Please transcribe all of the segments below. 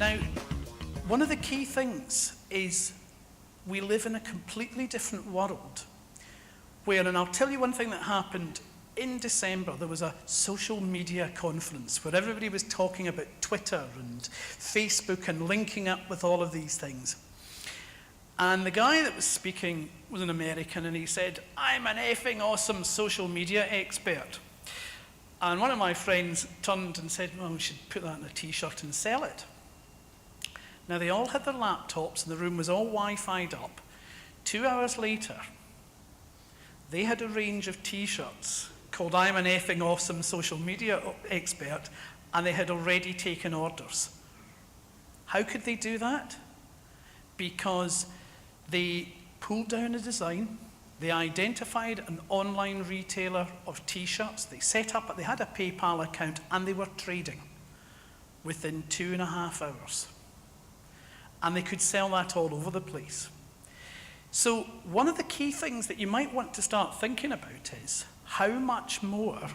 Now, one of the key things is we live in a completely different world where, and I'll tell you one thing that happened in December, there was a social media conference where everybody was talking about Twitter and Facebook and linking up with all of these things. And the guy that was speaking was an American, and he said, "I'm an effing awesome social media expert." And one of my friends turned and said, "Well, we should put that in a t-shirt and sell it." Now, they all had their laptops, and the room was all Wi-Fi'd up. 2 hours later, they had a range of t-shirts called "I'm an effing awesome social media expert," and they had already taken orders. How could they do that? Because they pulled down a design, they identified an online retailer of t-shirts, they had a PayPal account, and they were trading within 2.5 hours. And they could sell that all over the place. So one of the key things that you might want to start thinking about is how much more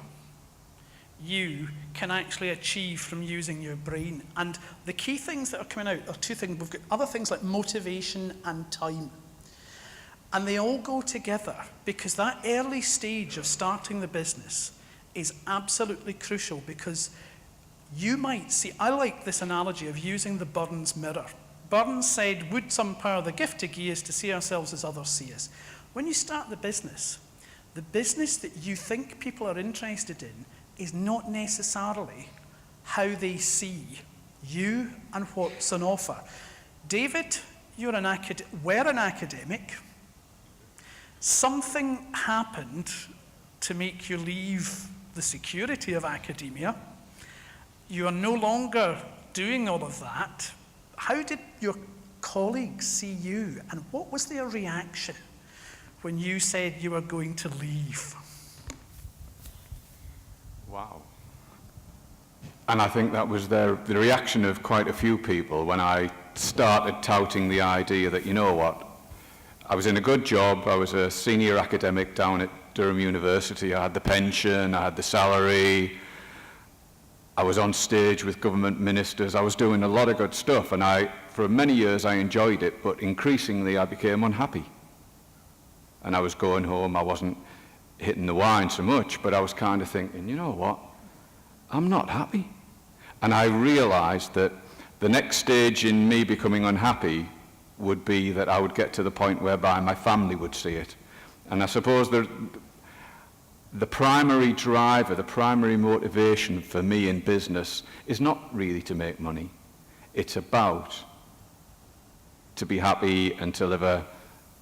you can actually achieve from using your brain. And the key things that are coming out are two things. We've got other things like motivation and time. And they all go together because that early stage of starting the business is absolutely crucial, because you might see, I like this analogy of using the Burns mirror. Burns said, "Would some power the gift to give us to see ourselves as others see us." When you start the business that you think people are interested in is not necessarily how they see you and what's on offer. David, were an academic. Something happened to make you leave the security of academia. You are no longer doing all of that. How did your colleagues see you, and what was their reaction when you said you were going to leave? Wow. And I think that was the reaction of quite a few people when I started touting the idea that, you know what, I was in a good job, I was a senior academic down at Durham University, I had the pension, I had the salary, I was on stage with government ministers, I was doing a lot of good stuff, and for many years I enjoyed it, but increasingly I became unhappy. And I was going home, I wasn't hitting the wine so much, but I was kind of thinking, you know what, I'm not happy. And I realized that the next stage in me becoming unhappy would be that I would get to the point whereby my family would see it. And I suppose the primary driver, the primary motivation for me in business is not really to make money. It's about to be happy and to live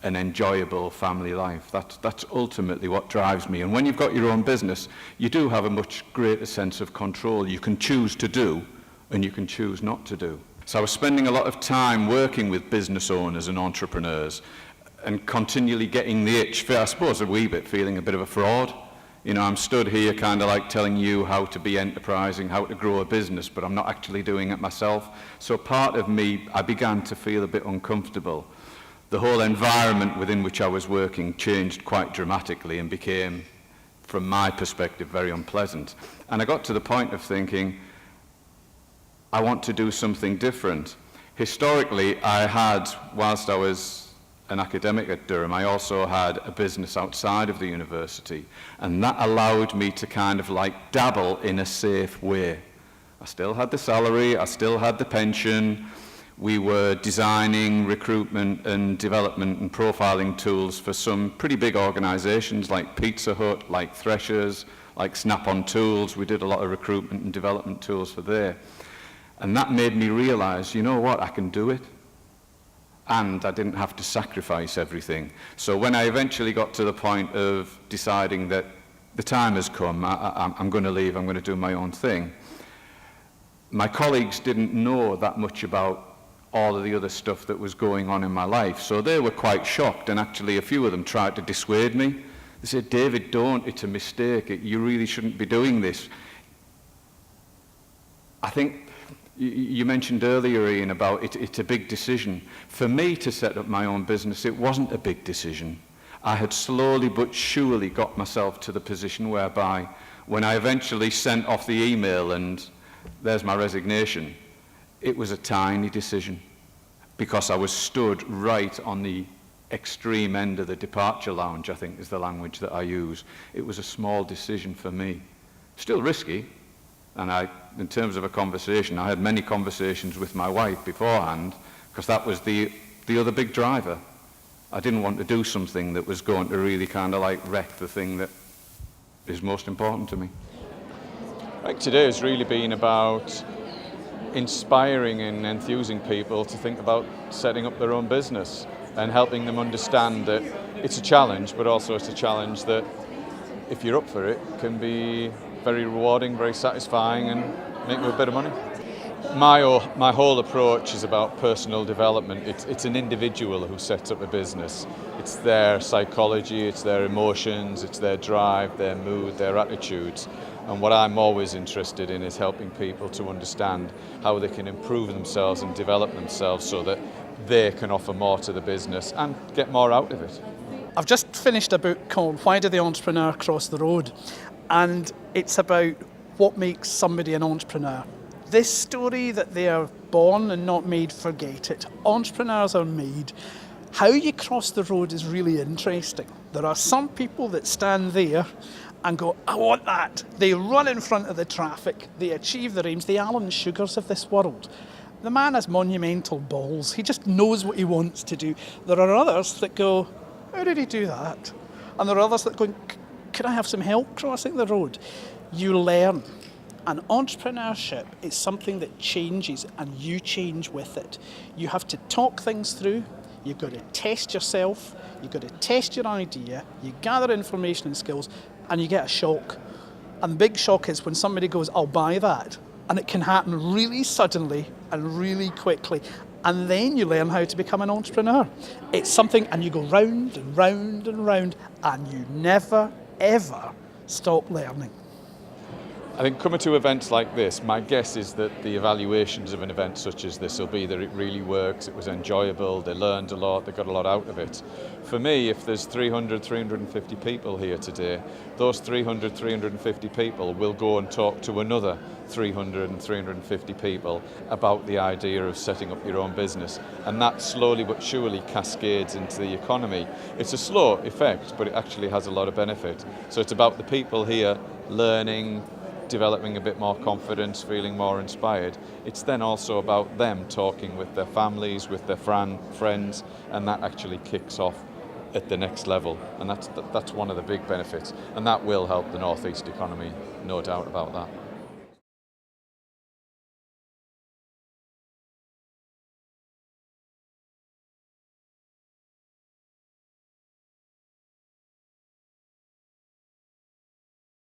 an enjoyable family life. That's ultimately what drives me. And when you've got your own business, you do have a much greater sense of control. You can choose to do, and you can choose not to do. So I was spending a lot of time working with business owners and entrepreneurs and continually getting the itch, I suppose a wee bit feeling a bit of a fraud. You know, I'm stood here kind of like telling you how to be enterprising, how to grow a business, but I'm not actually doing it myself. So part of me, I began to feel a bit uncomfortable. The whole environment within which I was working changed quite dramatically and became, from my perspective, very unpleasant. And I got to the point of thinking, I want to do something different. Historically, I had, whilst I was an academic at Durham, I also had a business outside of the university, and that allowed me to kind of like dabble in a safe way. I still had the salary, I still had the pension. We were designing recruitment and development and profiling tools for some pretty big organizations like Pizza Hut, like Threshers, like Snap-on Tools. We did a lot of recruitment and development tools for there. And that made me realize, you know what, I can do it. And I didn't have to sacrifice everything. So when I eventually got to the point of deciding that the time has come, I'm going to leave, I'm going to do my own thing, my colleagues didn't know that much about all of the other stuff that was going on in my life. So they were quite shocked, and actually a few of them tried to dissuade me. They said, "David, don't, it's a mistake, you really shouldn't be doing this." I think you mentioned earlier, Ian, about it's a big decision. For me to set up my own business, it wasn't a big decision. I had slowly but surely got myself to the position whereby when I eventually sent off the email and there's my resignation, It was a tiny decision because I was stood right on the extreme end of the departure lounge, I think is the language that I use. It was a small decision for me. Still risky, and in terms of a conversation, I had many conversations with my wife beforehand because that was the other big driver. I didn't want to do something that was going to really kind of like wreck the thing that is most important to me. I think today has really been about inspiring and enthusing people to think about setting up their own business and helping them understand that it's a challenge, but also it's a challenge that, if you're up for it, can be very rewarding, very satisfying, and make you a bit of money. My whole approach is about personal development. It's an individual who sets up a business. It's their psychology, it's their emotions, it's their drive, their mood, their attitudes. And what I'm always interested in is helping people to understand how they can improve themselves and develop themselves so that they can offer more to the business and get more out of it. I've just finished a book called Why Did the Entrepreneur Cross the Road? And it's about what makes somebody an entrepreneur. This story that they are born and not made, forget it. Entrepreneurs are made. How you cross the road is really interesting. There are some people that stand there and go, I want that. They run in front of the traffic. They achieve their aims. The Alan Sugars of this world. The man has monumental balls. He just knows what he wants to do. There are others that go, how did he do that? And there are others that go, could I have some help crossing the road? You learn. And entrepreneurship is something that changes and you change with it. You have to talk things through. You've got to test yourself. You've got to test your idea. You gather information and skills and you get a shock. And the big shock is when somebody goes, I'll buy that. And it can happen really suddenly and really quickly. And then you learn how to become an entrepreneur. It's something, and you go round and round and round, and you never, ever stop learning. I think coming to events like this, my guess is that the evaluations of an event such as this will be that it really works, it was enjoyable, they learned a lot, they got a lot out of it. For me, if there's 300, 350 people here today, those 300, 350 people will go and talk to another 300 and 350 people about the idea of setting up your own business. And that slowly but surely cascades into the economy. It's a slow effect, but it actually has a lot of benefit. So it's about the people here learning, developing a bit more confidence, feeling more inspired. It's then also about them talking with their families, with their friends, and that actually kicks off at the next level. And that's one of the big benefits. And that will help the North East economy, no doubt about that.